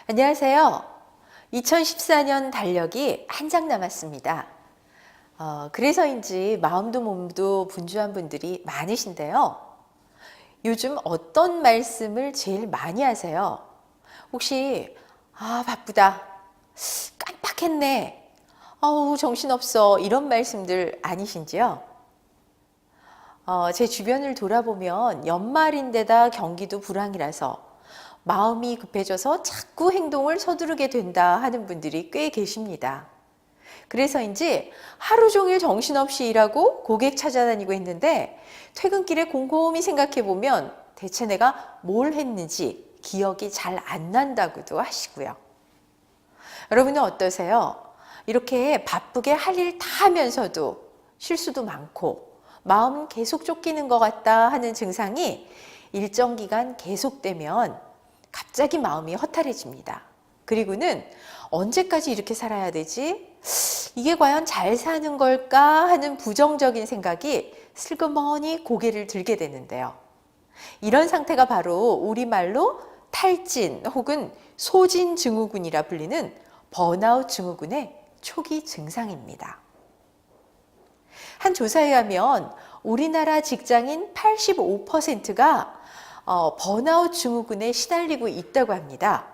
안녕하세요. 2014년 달력이 한 장 남았습니다. 그래서인지 마음도 몸도 분주한 분들이 많으신데요. 요즘 어떤 말씀을 제일 많이 하세요? 혹시 바쁘다, 깜빡했네, 정신없어 이런 말씀들 아니신지요? 제 주변을 돌아보면 연말인데다 경기도 불황이라서 마음이 급해져서 자꾸 행동을 서두르게 된다 하는 분들이 꽤 계십니다. 그래서인지 하루 종일 정신없이 일하고 고객 찾아다니고 했는데 퇴근길에 곰곰이 생각해 보면 대체 내가 뭘 했는지 기억이 잘 안 난다고도 하시고요. 여러분은 어떠세요? 이렇게 바쁘게 할 일 다 하면서도 실수도 많고 마음은 계속 쫓기는 것 같다 하는 증상이 일정 기간 계속되면 갑자기 마음이 허탈해집니다. 그리고는 언제까지 이렇게 살아야 되지? 이게 과연 잘 사는 걸까 하는 부정적인 생각이 슬그머니 고개를 들게 되는데요. 이런 상태가 바로 우리말로 탈진 혹은 소진 증후군이라 불리는 번아웃 증후군의 초기 증상입니다. 한 조사에 의하면 우리나라 직장인 85%가 번아웃 증후군에 시달리고 있다고 합니다.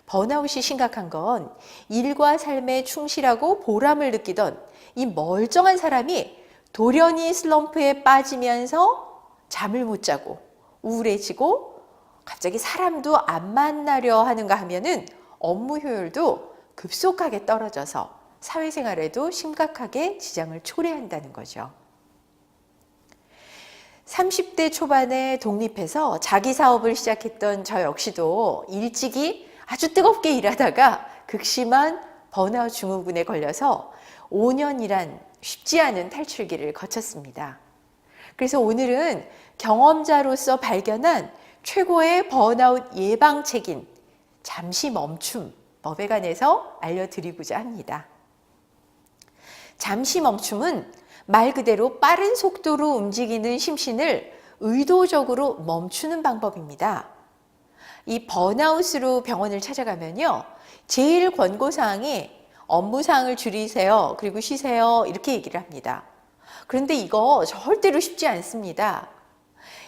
번아웃이 심각한 건 일과 삶에 충실하고 보람을 느끼던 이 멀쩡한 사람이 돌연히 슬럼프에 빠지면서 잠을 못 자고 우울해지고 갑자기 사람도 안 만나려 하는가 하면은 업무 효율도 급속하게 떨어져서 사회생활에도 심각하게 지장을 초래한다는 거죠. 30대 초반에 독립해서 자기 사업을 시작했던 저 역시도 일찍이 아주 뜨겁게 일하다가 극심한 번아웃 증후군에 걸려서 5년이란 쉽지 않은 탈출기를 거쳤습니다. 그래서 오늘은 경험자로서 발견한 최고의 번아웃 예방책인 잠시 멈춤법에 관해서 알려드리고자 합니다. 잠시 멈춤은 말 그대로 빠른 속도로 움직이는 심신을 의도적으로 멈추는 방법입니다. 이 번아웃으로 병원을 찾아가면요, 제일 권고사항이 업무사항을 줄이세요, 그리고 쉬세요 이렇게 얘기를 합니다. 그런데 이거 절대로 쉽지 않습니다.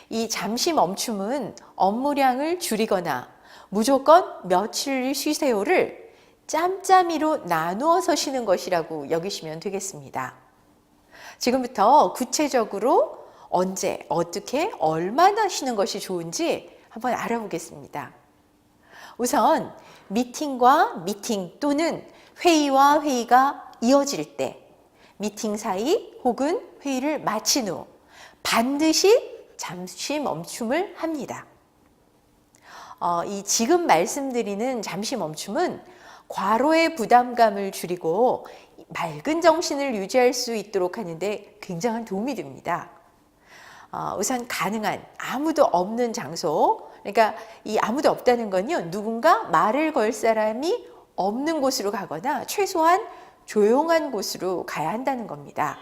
이 잠시 멈춤은 업무량을 줄이거나 무조건 며칠 쉬세요를 짬짬이로 나누어서 쉬는 것이라고 여기시면 되겠습니다. 지금부터 구체적으로 언제, 어떻게, 얼마나 쉬는 것이 좋은지 한번 알아보겠습니다. 우선 미팅과 미팅 또는 회의와 회의가 이어질 때, 미팅 사이 혹은 회의를 마친 후 반드시 잠시 멈춤을 합니다. 이 지금 말씀드리는 잠시 멈춤은 과로의 부담감을 줄이고 맑은 정신을 유지할 수 있도록 하는데 굉장한 도움이 됩니다. 우선 가능한 아무도 없는 장소, 그러니까 이 아무도 없다는 건요, 누군가 말을 걸 사람이 없는 곳으로 가거나 최소한 조용한 곳으로 가야 한다는 겁니다.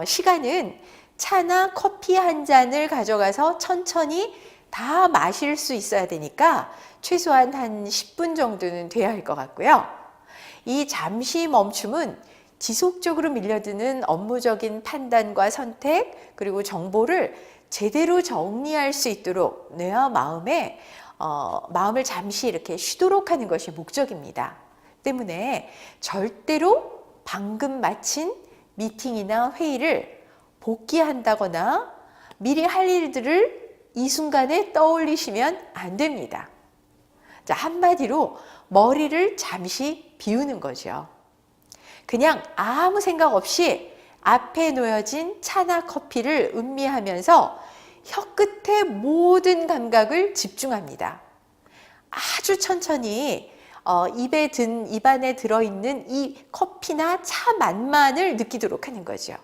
시간은 차나 커피 한 잔을 가져가서 천천히 다 마실 수 있어야 되니까 최소한 한 10분 정도는 돼야 할 것 같고요. 이 잠시 멈춤은 지속적으로 밀려드는 업무적인 판단과 선택 그리고 정보를 제대로 정리할 수 있도록 뇌와 마음을 잠시 이렇게 쉬도록 하는 것이 목적입니다. 때문에 절대로 방금 마친 미팅이나 회의를 복귀한다거나 미리 할 일들을 이 순간에 떠올리시면 안 됩니다. 자, 한마디로 머리를 잠시 비우는 거죠. 그냥 아무 생각 없이 앞에 놓여진 차나 커피를 음미하면서 혀끝의 모든 감각을 집중합니다. 아주 천천히 입안에 들어있는 이 커피나 차 맛만을 느끼도록 하는 거죠.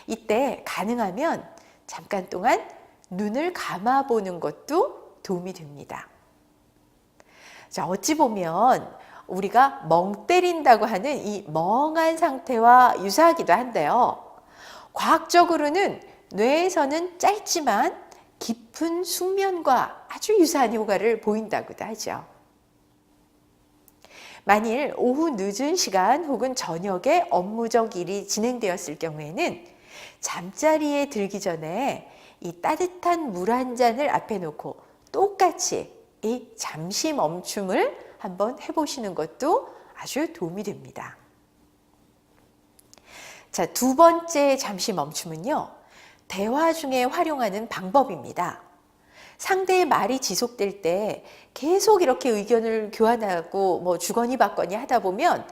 이때 가능하면 잠깐 동안 눈을 감아보는 것도 도움이 됩니다. 자, 어찌 보면 우리가 멍 때린다고 하는 이 멍한 상태와 유사하기도 한데요. 과학적으로는 뇌에서는 짧지만 깊은 숙면과 아주 유사한 효과를 보인다고도 하죠. 만일 오후 늦은 시간 혹은 저녁에 업무적 일이 진행되었을 경우에는 잠자리에 들기 전에 이 따뜻한 물 한 잔을 앞에 놓고 똑같이 이 잠시 멈춤을 한번 해보시는 것도 아주 도움이 됩니다. 자, 두 번째 잠시 멈춤은요, 대화 중에 활용하는 방법입니다. 상대의 말이 지속될 때 계속 이렇게 의견을 교환하고 주거니 받거니 하다 보면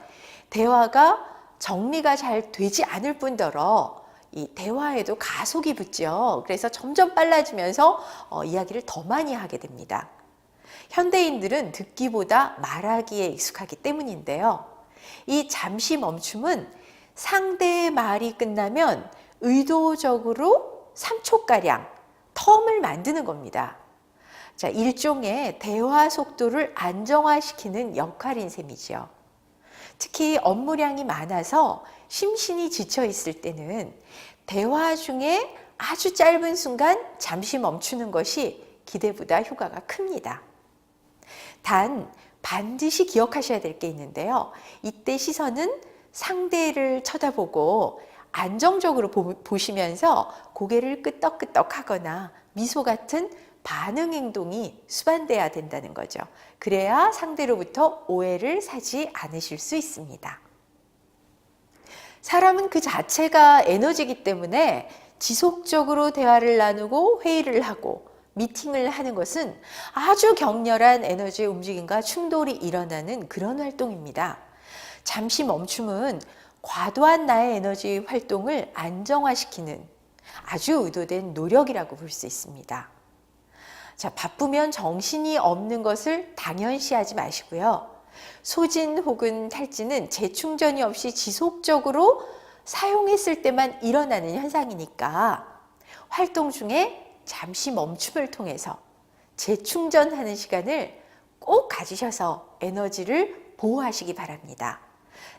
대화가 정리가 잘 되지 않을 뿐더러 이 대화에도 가속이 붙죠. 그래서 점점 빨라지면서 이야기를 더 많이 하게 됩니다. 현대인들은 듣기보다 말하기에 익숙하기 때문인데요. 이 잠시 멈춤은 상대의 말이 끝나면 의도적으로 3초가량 텀을 만드는 겁니다. 자, 일종의 대화 속도를 안정화시키는 역할인 셈이죠. 특히 업무량이 많아서 심신이 지쳐 있을 때는 대화 중에 아주 짧은 순간 잠시 멈추는 것이 기대보다 효과가 큽니다. 단, 반드시 기억하셔야 될 게 있는데요. 이때 시선은 상대를 쳐다보고 안정적으로 보시면서 고개를 끄덕끄덕 하거나 미소 같은 반응 행동이 수반돼야 된다는 거죠. 그래야 상대로부터 오해를 사지 않으실 수 있습니다. 사람은 그 자체가 에너지이기 때문에 지속적으로 대화를 나누고 회의를 하고 미팅을 하는 것은 아주 격렬한 에너지의 움직임과 충돌이 일어나는 그런 활동입니다. 잠시 멈춤은 과도한 나의 에너지 활동을 안정화시키는 아주 의도된 노력이라고 볼 수 있습니다. 자, 바쁘면 정신이 없는 것을 당연시하지 마시고요. 소진 혹은 탈진은 재충전이 없이 지속적으로 사용했을 때만 일어나는 현상이니까 활동 중에 잠시 멈춤을 통해서 재충전하는 시간을 꼭 가지셔서 에너지를 보호하시기 바랍니다.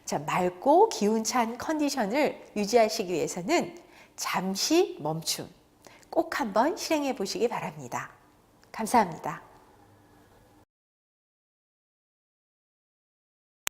자, 맑고 기운찬 컨디션을 유지하시기 위해서는 잠시 멈춤 꼭 한번 실행해 보시기 바랍니다. 감사합니다.